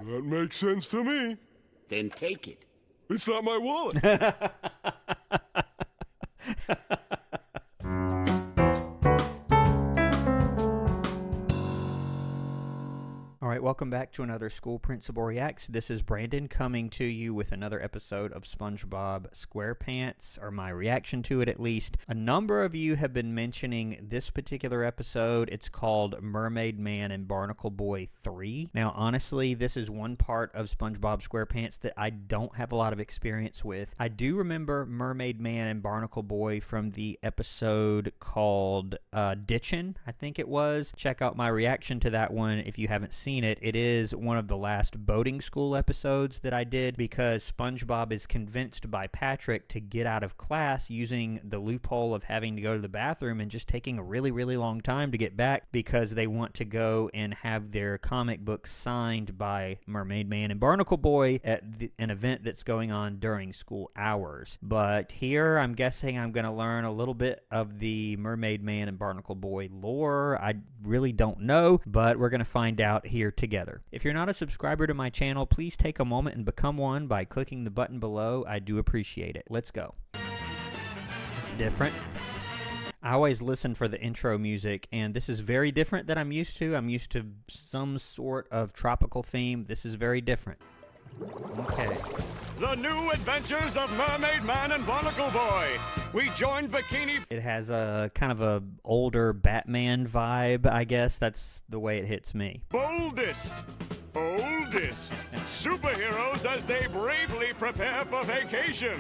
That makes sense to me. Then take it. It's not my wallet. All right, welcome back to another School Principal Reacts. This is Brandon coming to you with another episode of SpongeBob SquarePants, or my reaction to it at least. A number of you have been mentioning this particular episode. It's called Mermaid Man and Barnacle Boy 3. Now, honestly, this is one part of SpongeBob SquarePants that I don't have a lot of experience with. I do remember Mermaid Man and Barnacle Boy from the episode called Ditchin', I think it was. Check out my reaction to that one if you haven't seen it. It is one of the last boating school episodes that I did because SpongeBob is convinced by Patrick to get out of class using the loophole of having to go to the bathroom and just taking a really, really long time to get back because they want to go and have their comic book signed by Mermaid Man and Barnacle Boy at an event that's going on during school hours. But here I'm guessing I'm going to learn a little bit of the Mermaid Man and Barnacle Boy lore. I really don't know, but we're going to find out here together. If you're not a subscriber to my channel, please take a moment and become one by clicking the button below. I do appreciate it. Let's go. It's different. I always listen for the intro music, and this is very different than I'm used to. I'm used to some sort of tropical theme. This is very different. Okay. The new adventures of Mermaid Man and Barnacle Boy. We joined Bikini. It has a kind of a older Batman vibe, I guess. That's the way it hits me. Boldest, oldest superheroes as they bravely prepare for vacation.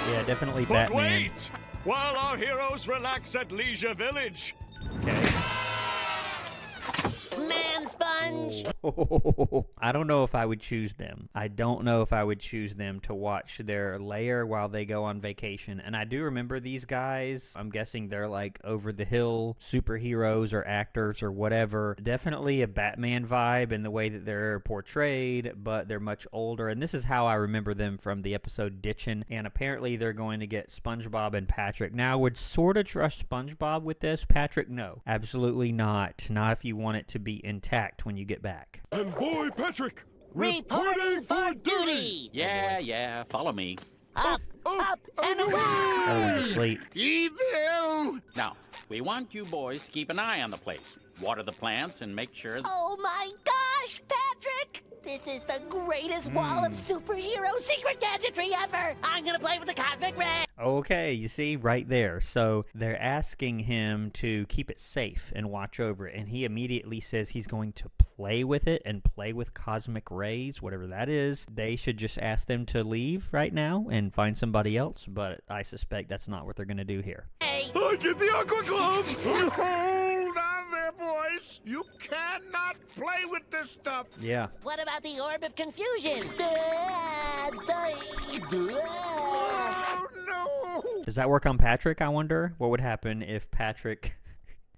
Yeah, definitely But Batman. wait, while our heroes relax at Leisure Village. Okay. Man Sponge! I don't know if I would choose them. I don't know if I would choose them to watch their lair while they go on vacation. And I do remember these guys. I'm guessing they're like over-the-hill superheroes or actors or whatever. Definitely a Batman vibe in the way that they're portrayed, but they're much older. And this is how I remember them from the episode Ditchin'. And apparently they're going to get SpongeBob and Patrick. Now, I would sort of trust SpongeBob with this. Patrick, no. Absolutely not. Not if you want it to be intact when you get back. And boy, Patrick, Reporting for duty! Yeah, follow me. Up, and away! Everyone's asleep. Evil! Now, we want you boys to keep an eye on the place. Water the plants and make sure... Oh my gosh, Patrick! This is the greatest wall of superhero secret gadgetry ever! I'm gonna play with the cosmic ray! Okay, you see, right there. So they're asking him to keep it safe and watch over it, and he immediately says he's going to play with it and play with cosmic rays, whatever that is. They should just ask them to leave right now and find somebody else, but I suspect that's not what they're going to do here. Hey! I get the aqua glove. Hold on there, boys. You cannot play with this stuff. Yeah. What about the orb of confusion? Oh, no. Does that work on Patrick, I wonder? What would happen if Patrick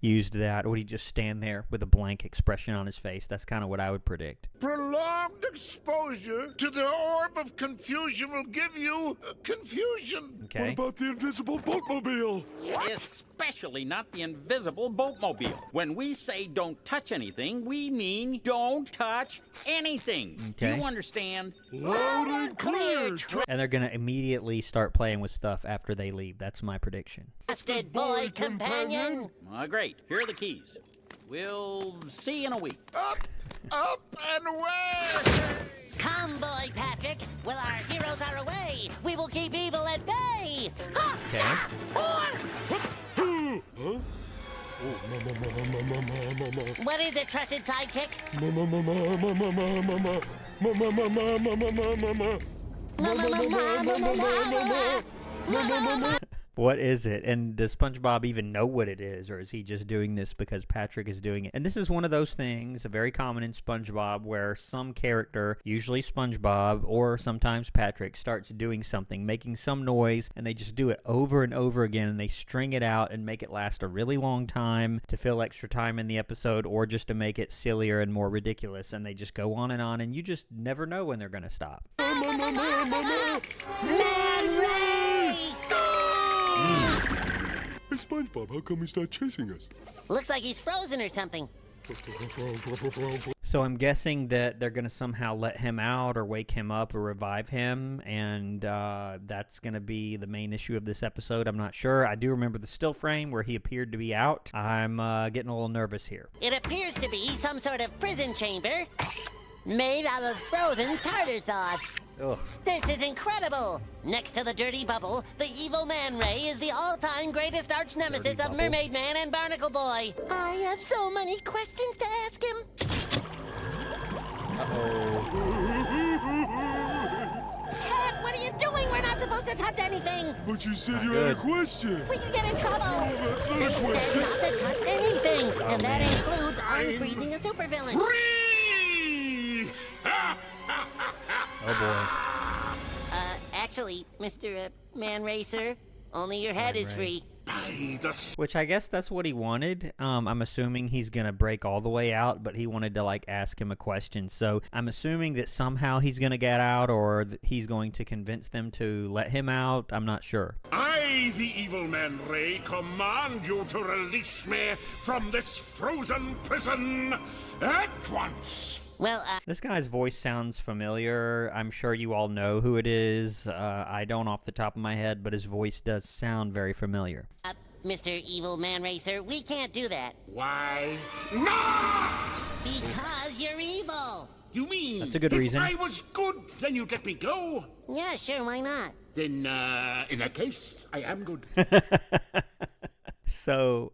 used that? Would he just stand there with a blank expression on his face? That's kind of what I would predict. Prolonged exposure to the orb of confusion will give you confusion. What Okay. about the invisible boatmobile? Especially not the invisible boatmobile. When we say don't touch anything, we mean don't touch anything. Do Okay. you understand? Loud and clear. And they're going to immediately start playing with stuff after they leave. That's my prediction. Trusted boy companion! Great. Here are the keys. We'll see you in a week. Up and away! Come, boy Patrick! While our heroes are away, we will keep evil at bay! Ha! Okay. Huh? Oh, mama. What is it, trusted sidekick? What is it? And does SpongeBob even know what it is? Or is he just doing this because Patrick is doing it? And this is one of those things, very common in SpongeBob, where some character, usually SpongeBob or sometimes Patrick, starts doing something, making some noise, and they just do it over and over again, and they string it out and make it last a really long time to fill extra time in the episode, or just to make it sillier and more ridiculous, and they just go on, and you just never know when they're going to stop. Man Ray! Hey, SpongeBob, how come he's not chasing us? Looks like he's frozen or something. So I'm guessing that they're going to somehow let him out or wake him up or revive him, and that's going to be the main issue of this episode. I'm not sure. I do remember the still frame where he appeared to be out. I'm getting a little nervous here. It appears to be some sort of prison chamber made out of frozen tartar sauce. Ugh. This is incredible! Next to the dirty bubble, the evil man Ray is the all-time greatest arch-nemesis of Mermaid Man and Barnacle Boy. I have so many questions to ask him. Uh-oh. Pat, what are you doing? We're not supposed to touch anything. But you said you had a good. question. We could get in trouble. Oh, that's not a He said question. not to touch anything, and that includes unfreezing a supervillain. Free! Oh, boy. Actually, Mr. Man Racer, only your head is Ray. free. By the Which I guess that's what he wanted. I'm assuming he's going to break all the way out, but he wanted to, like, ask him a question. So I'm assuming that somehow he's going to get out, or he's going to convince them to let him out. I'm not sure. I, the evil man Ray, command you to release me from this frozen prison at once. Well, This guy's voice sounds familiar. I'm sure you all know who it is. I don't off the top of my head, but his voice does sound very familiar. Mr. Evil Man Racer, we can't do that. Why not? Because you're evil. You mean That's a good if reason. I was good, then you'd let me go? Yeah, sure, why not? Then, in that case, I am good. So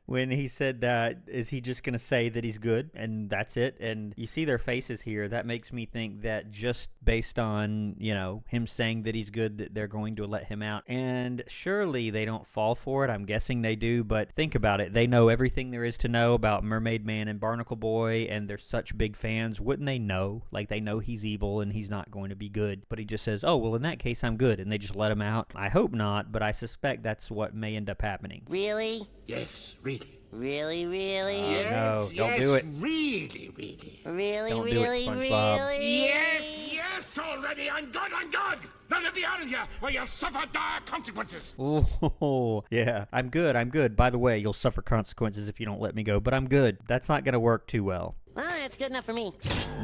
when he said that, is he just going to say that he's good and that's it? And you see their faces here. That makes me think that just based on, you know, him saying that he's good, that they're going to let him out. And surely they don't fall for it. I'm guessing they do, but think about it. They know everything there is to know about Mermaid Man and Barnacle Boy, and they're such big fans. Wouldn't they know? Like, they know he's evil and he's not going to be good. But he just says, oh, well, in that case, I'm good. And they just let him out. I hope not, but I suspect that's what may end up happening. Really? Yes, really. Really, really? Yes, no, don't yes, do it. Really, really. Really, Don't do it, really, SpongeBob. really? Yes, yes, already. I'm good, I'm good. Now let me out of here, or you'll suffer dire consequences. Oh, yeah. I'm good. By the way, you'll suffer consequences if you don't let me go, but I'm good. That's not going to work too well. Well, that's good enough for me.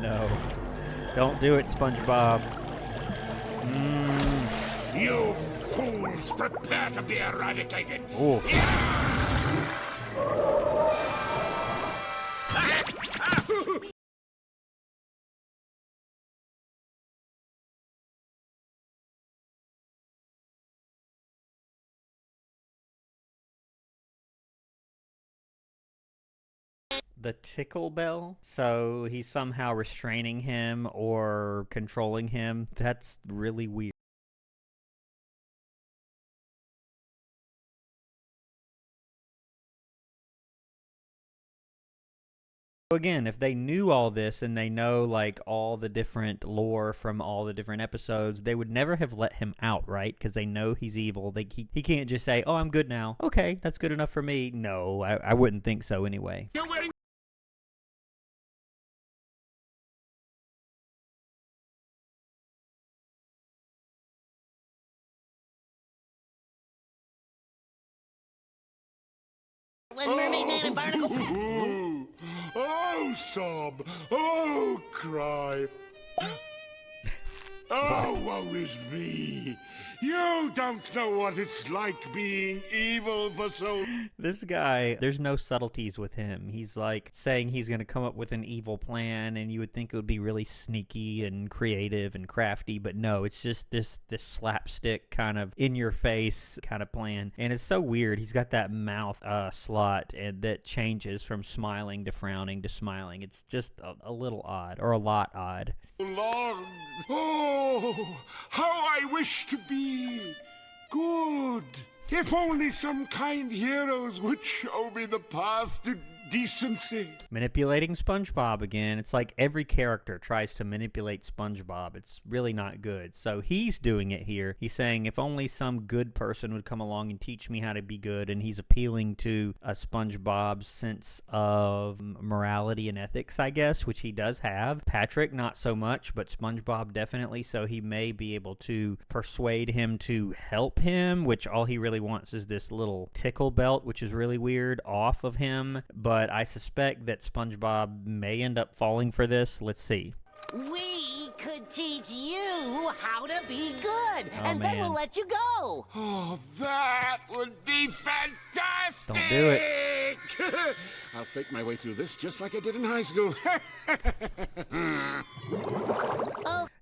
No. Don't do it, SpongeBob. You fools, prepare to be eradicated. Oh. The tickle bell? So he's somehow restraining him or controlling him? That's really weird. Again, if they knew all this and they know like all the different lore from all the different episodes, they would never have let him out, right? Because they know he's evil. He can't just say, oh, I'm good now. Okay, that's good enough for me. No, I wouldn't think so anyway. You're wearing When Mermaid Man and Barnacle... Oh, sob. Oh, cry. Oh, woe is me. You don't know what it's like being evil for so... This guy, there's no subtleties with him. He's like saying he's going to come up with an evil plan, and you would think it would be really sneaky and creative and crafty, but no, it's just this slapstick kind of in-your-face kind of plan. And it's so weird. He's got that mouth slot and that changes from smiling to frowning to smiling. It's just a little odd, or a lot odd. long. Oh, how I wish to be good. If only some kind heroes would show me the path to decency. Manipulating SpongeBob again. It's like every character tries to manipulate SpongeBob. It's really not good. So he's doing it here. He's saying if only some good person would come along and teach me how to be good, and he's appealing to SpongeBob's sense of morality and ethics, I guess, which he does have. Patrick, not so much, but SpongeBob definitely, so he may be able to persuade him to help him, which all he really wants is this little tickle belt, which is really weird, off of him. But but I suspect that SpongeBob may end up falling for this. Let's see. We could teach you how to be good, and then man. we'll let you go. Oh, that would be fantastic! Don't do it. I'll fake my way through this just like I did in high school.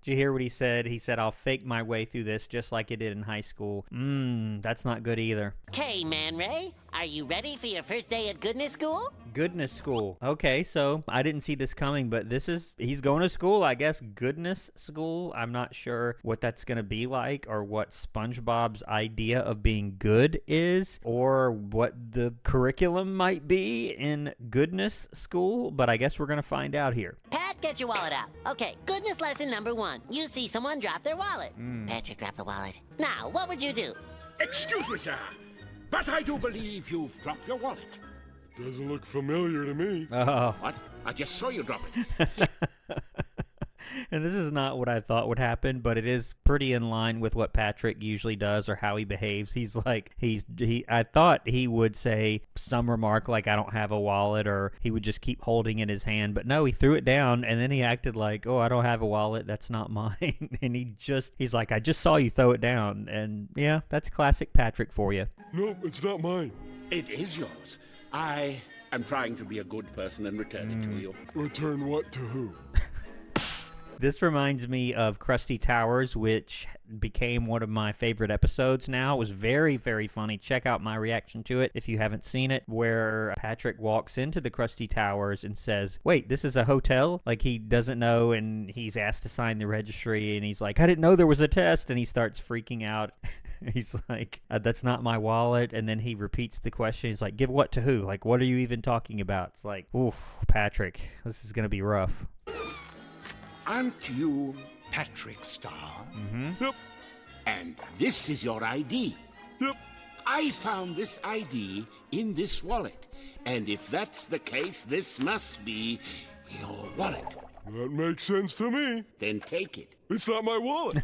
Did you hear what he said? He said, I'll fake my way through this just like I did in high school. That's not good either. Okay, Man Ray, are you ready for your first day at Goodness School? Goodness school. Okay, so I didn't see this coming, but he's going to school, I guess. Goodness school. I'm not sure what that's going to be like or what SpongeBob's idea of being good is or what the curriculum might be in goodness school, but I guess we're going to find out here. Pat, get your wallet out. Okay, goodness lesson number 1. You see someone drop their wallet. Patrick dropped the wallet. Now, what would you do? Excuse me, sir, but I do believe you've dropped your wallet. Doesn't look familiar to me. Oh. What? I just saw you drop it. And this is not what I thought would happen, but it is pretty in line with what Patrick usually does or how he behaves. He's like, I thought he would say some remark like, I don't have a wallet, or he would just keep holding it in his hand. But no, he threw it down, and then he acted like, oh, I don't have a wallet. That's not mine. And he's like, I just saw you throw it down. And yeah, that's classic Patrick for you. Nope, it's not mine. It is yours. I am trying to be a good person and return it to you. Return what to who? This reminds me of Krusty Towers, which became one of my favorite episodes now. It was very, very funny. Check out my reaction to it if you haven't seen it, where Patrick walks into the Krusty Towers and says, wait, this is a hotel? Like, he doesn't know, and he's asked to sign the registry, and he's like, I didn't know there was a test, and he starts freaking out. He's like, that's not my wallet. And then he repeats the question. He's like, give what to who? Like, what are you even talking about? It's like, oof, Patrick, this is going to be rough. Aren't you Patrick Star? Yep, And this is your ID. yep. I found this ID in this wallet. And if that's the case, this must be your wallet. That makes sense to me. Then take it. It's not my wallet.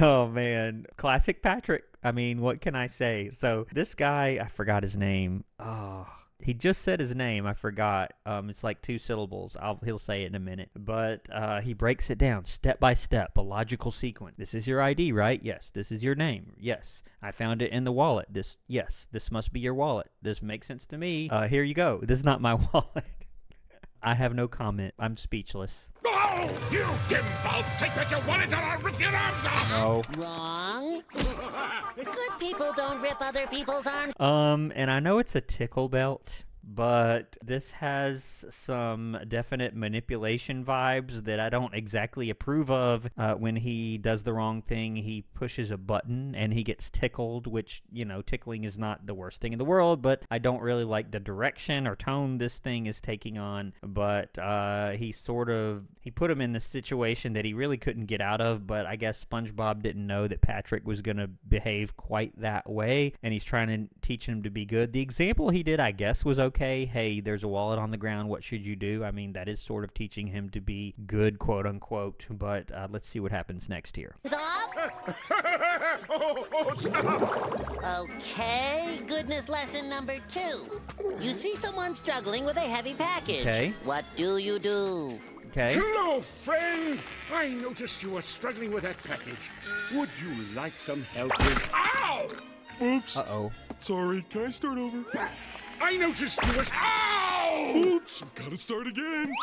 Oh man, classic Patrick. I mean, what can I say? So this guy, I forgot his name. Oh, he just said his name. I forgot. It's like 2 syllables. He'll say it in a minute. But he breaks it down step by step, a logical sequence. This is your ID, right? Yes. This is your name. Yes. I found it in the wallet. Yes. This must be your wallet. This makes sense to me. Here you go. This is not my wallet. I have no comment. I'm speechless. Oh, you gimbal! Take back your wallet or I'll rip your arms off! No. Wrong. Good people don't rip other people's arms. And I know it's a tickle belt, but this has some definite manipulation vibes that I don't exactly approve of. When he does the wrong thing, he pushes a button and he gets tickled, which, you know, tickling is not the worst thing in the world, but I don't really like the direction or tone this thing is taking on. But he put him in the situation that he really couldn't get out of, but I guess SpongeBob didn't know that Patrick was going to behave quite that way, and he's trying to teach him to be good. The example he did, I guess, was okay. Hey, there's a wallet on the ground. What should you do? I mean, that is sort of teaching him to be good, quote unquote, but let's see what happens next here. It's off. Oh, stop! Okay, goodness lesson number 2. You see someone struggling with a heavy package. Okay. What do you do? Okay. Hello, friend! I noticed you were struggling with that package. Would you like some help with... Ow! Oops. Uh-oh. Sorry, can I start over? I noticed you were... Ow! Oops, gotta start again.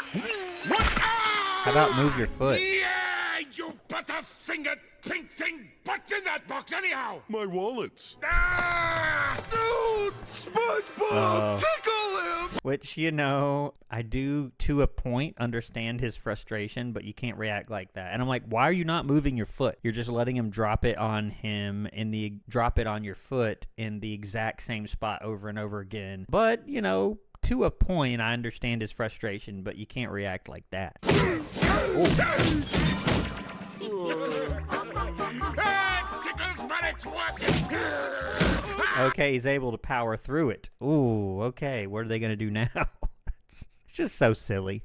What? Ow! How about move your foot? Yeah, you butterfingered pink thing! What's in that box anyhow? My wallets. Ah! No! SpongeBob! Tickle him! Which, you know, I do to a point understand his frustration, but you can't react like that. And I'm like, why are you not moving your foot? You're just letting him drop it on your foot in the exact same spot over and over again. But, you know, to a point, I understand his frustration, but you can't react like that. Tickles, but it's working! Okay, he's able to power through it. Ooh, okay, what are they going to do now? It's just so silly.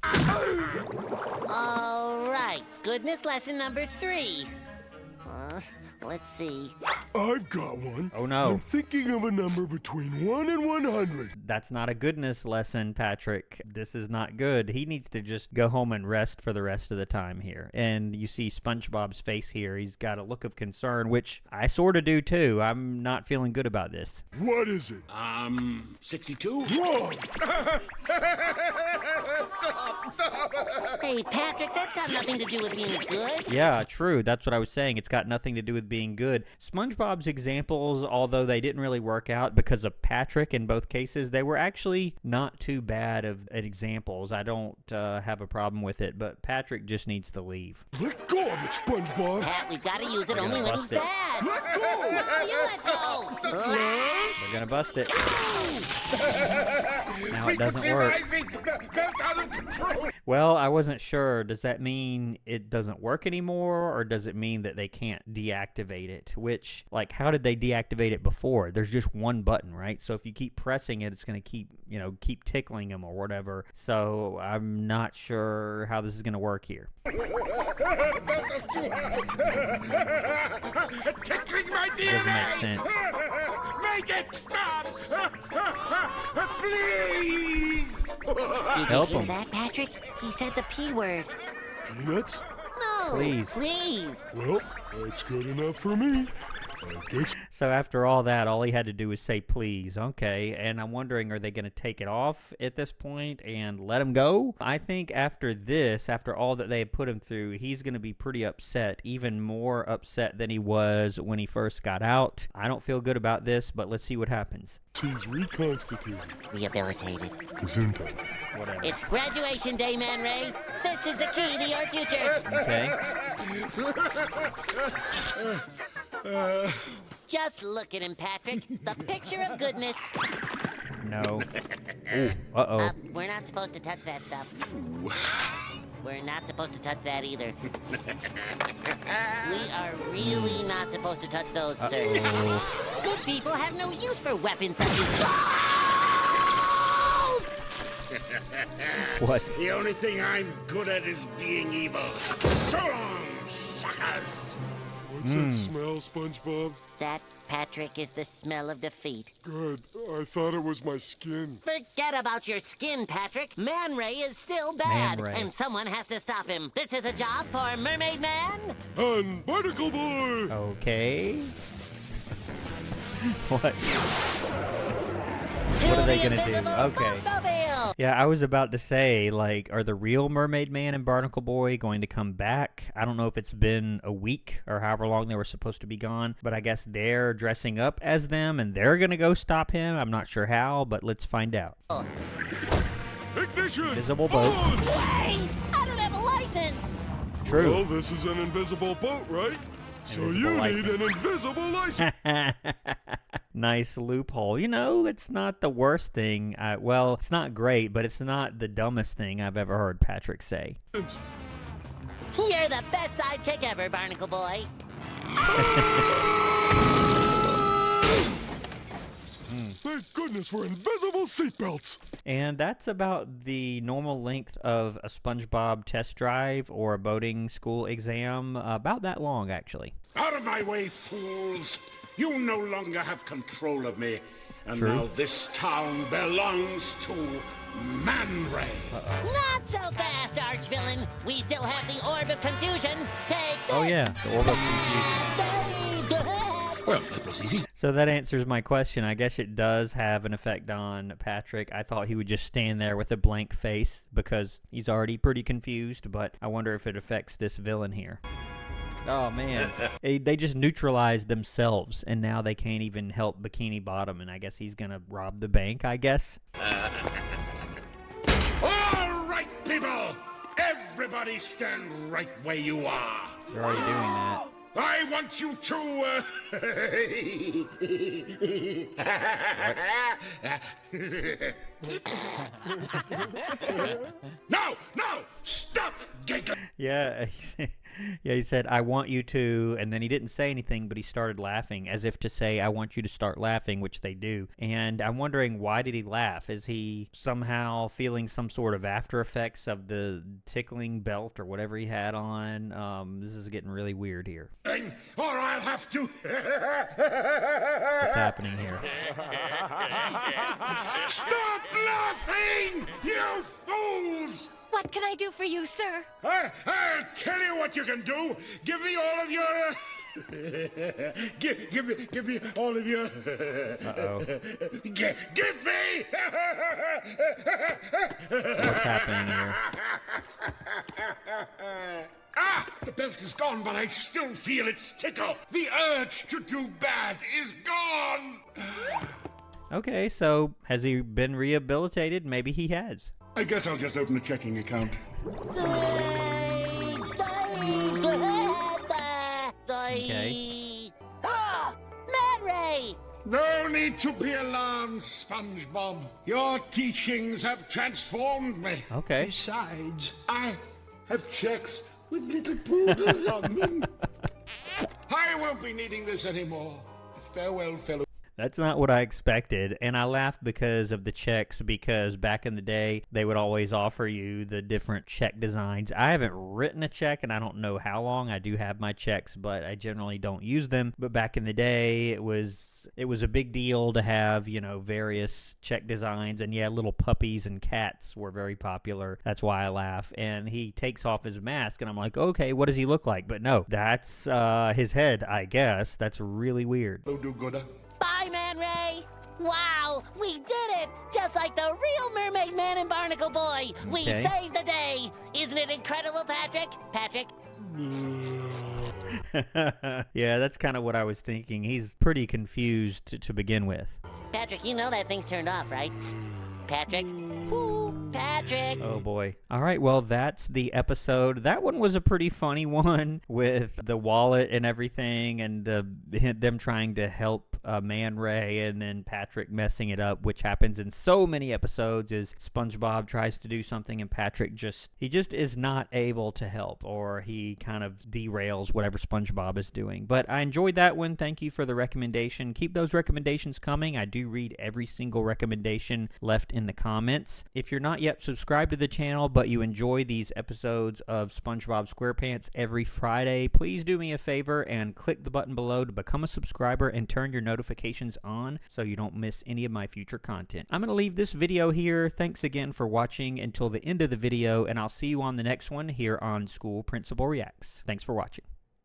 All right, goodness lesson number 3. Let's see. I've got one. Oh, no. I'm thinking of a number between 1 and 100. That's not a goodness lesson, Patrick. This is not good. He needs to just go home and rest for the rest of the time here. And you see SpongeBob's face here. He's got a look of concern, which I sort of do too. I'm not feeling good about this. What is it? 62? Wrong! Hey, Patrick, that's got nothing to do with being good. Yeah, true. That's what I was saying. It's got nothing to do with being good. SpongeBob's examples, although they didn't really work out because of Patrick in both cases, they were actually not too bad of examples. I don't have a problem with it, but Patrick just needs to leave. Let go of it, SpongeBob! Pat, we've got to use it We're only gonna when it's bust it. bad. Let go! No, you let go. We're gonna bust it. Now it doesn't work. Belt out of control. Well, I wasn't sure. Does that mean it doesn't work anymore, or does it mean that they can't deactivate it? Which, like, how did they deactivate it before? There's just one button, right? So if you keep pressing it, it's going to keep tickling them or whatever. So I'm not sure how this is going to work here. Tickling my It doesn't make DNA. sense. Make it stop. Please. Did Help you hear him. that, Patrick? He said the P word. Peanuts? No. Please. Please. Well, that's good enough for me. I guess. So after all that, all he had to do was say please. Okay, and I'm wondering, are they going to take it off at this point and let him go? I think after this, after all that they had put him through, he's going to be pretty upset, even more upset than he was when he first got out. I don't feel good about this, but let's see what happens. He's reconstituted. Rehabilitated. Gesundheit. Whatever. It's graduation day, Man Ray. This is the key to your future. Okay. Just look at him, Patrick. The picture of goodness. No. Ooh, uh-oh. We're not supposed to touch that stuff. We're not supposed to touch that either. We are really not supposed to touch those, sir. Good people have no use for weapons such as... What? The only thing I'm good at is being evil. So long, suckers. What's that smell, SpongeBob? That, Patrick, is the smell of defeat. Good. I thought it was my skin. Forget about your skin, Patrick. Man Ray is still bad, Man Ray. and someone has to stop him. This is a job for Mermaid Man. And Barnacle Boy! Okay. What? To What are they the gonna do? invisible Okay. boatmobile. Yeah, I was about to say, like, are the real Mermaid Man and Barnacle Boy going to come back? I don't know if it's been a week or however long they were supposed to be gone, but I guess they're dressing up as them and they're going to go stop him. I'm not sure how, but let's find out. Ignition! Invisible boat. On! Wait! I don't have a license. True. Well, this is an invisible boat, right? So Invisible you license. need an invisible license. Nice loophole. You know, it's not the worst thing. Well, it's not great, but it's not the dumbest thing I've ever heard Patrick say. You're the best sidekick ever, Barnacle Boy. Thank goodness for invisible seatbelts. And that's about the normal length of a SpongeBob test drive or a boating school exam. About that long, actually. Out of my way, fools. You no longer have control of me. And True. now this town belongs to Man Ray. Not so fast, archvillain. We still have the Orb of Confusion. Take this. Oh, yeah. The Orb of Confusion. Well, that was easy. So that answers my question. I guess it does have an effect on Patrick. I thought he would just stand there with a blank face because he's already pretty confused, but I wonder if it affects this villain here. Oh, man. They just neutralized themselves, and now they can't even help Bikini Bottom, and I guess he's going to rob the bank, I guess. All right, people. Everybody stand right where you are. They're already doing that. I want you to, No! Stop giggling! Yeah, Yeah, he said, I want you to, and then he didn't say anything, but he started laughing, as if to say, I want you to start laughing, which they do. And I'm wondering, why did he laugh? Is he somehow feeling some sort of after effects of the tickling belt or whatever he had on? This is getting really weird here. Or I'll have to... What's happening here? Stop laughing, you fools! What can I do for you, sir? I'll tell you what you can do. Give me all of your... give me all of your... Uh-oh. Give me... What's happening here? The belt is gone, but I still feel its tickle. The urge to do bad is gone. Okay, so has he been rehabilitated? Maybe he has. I guess I'll just open a checking account. Okay. Ah! Man Ray! No need to be alarmed, SpongeBob. Your teachings have transformed me. Okay. Besides, I have checks with little poodles on them. I won't be needing this anymore. Farewell, fellow. That's not what I expected, and I laughed because of the checks, because back in the day, they would always offer you the different check designs. I haven't written a check, and I don't know how long. I do have my checks, but I generally don't use them. But back in the day, it was a big deal to have, you know, various check designs, and yeah, little puppies and cats were very popular. That's why I laugh. And he takes off his mask, and I'm like, okay, what does he look like? But no, that's his head, I guess. That's really weird. Do-gooder. Bye, Man Ray! Wow, we did it! Just like the real Mermaid Man and Barnacle Boy! We Okay. saved the day! Isn't it incredible, Patrick? Patrick? Yeah, that's kind of what I was thinking. He's pretty confused to begin with. Patrick, you know that thing's turned off, right? Patrick? Ooh, Patrick! Oh boy. All right, well, that's the episode. That one was a pretty funny one with the wallet and everything, and them trying to help Man Ray, and then Patrick messing it up, which happens in so many episodes. Is SpongeBob tries to do something and Patrick just is not able to help, or he kind of derails whatever SpongeBob is doing. But I enjoyed that one. Thank you for the recommendation. Keep those recommendations coming. I do read every single recommendation left in the comments. If you're not yet subscribed to the channel, but you enjoy these episodes of SpongeBob SquarePants every Friday, please do me a favor and click the button below to become a subscriber and turn your notifications on so you don't miss any of my future content. I'm going to leave this video here. Thanks again for watching until the end of the video, and I'll see you on the next one here on School Principal Reacts. Thanks for watching.